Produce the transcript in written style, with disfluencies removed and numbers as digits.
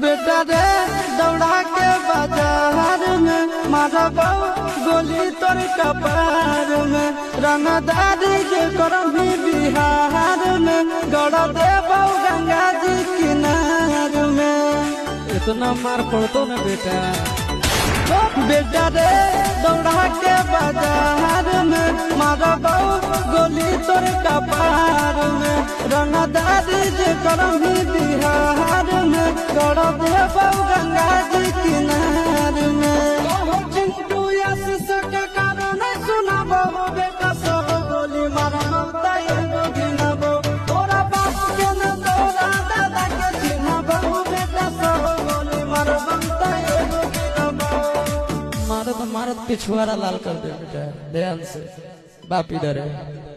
बेटा रे दौड़ा के बाजार में मारबो गोली तोर कपार में रंगदारी के करमी बिहार में गड़ देबो गंगा जी किनार में। इतना मार पड़तो न बेटा। बेटा रे दौड़ा के बाजार में मारबो गोली तोर कपार में रंगदारी के करमी बिहार में गड़ देबो गंगा जी किनार में। चिंटू आशीष के कारण सुनाबो बेटा सब गोली मारब एगो गिनबो तोरा बाप के न तोरा दादा के चिन्हबो बेटा सब गोली मारब एगो गिनबो। मारत मारत पिछुआरा लाल कर दे बेटा ध्यान से बाप इधर है।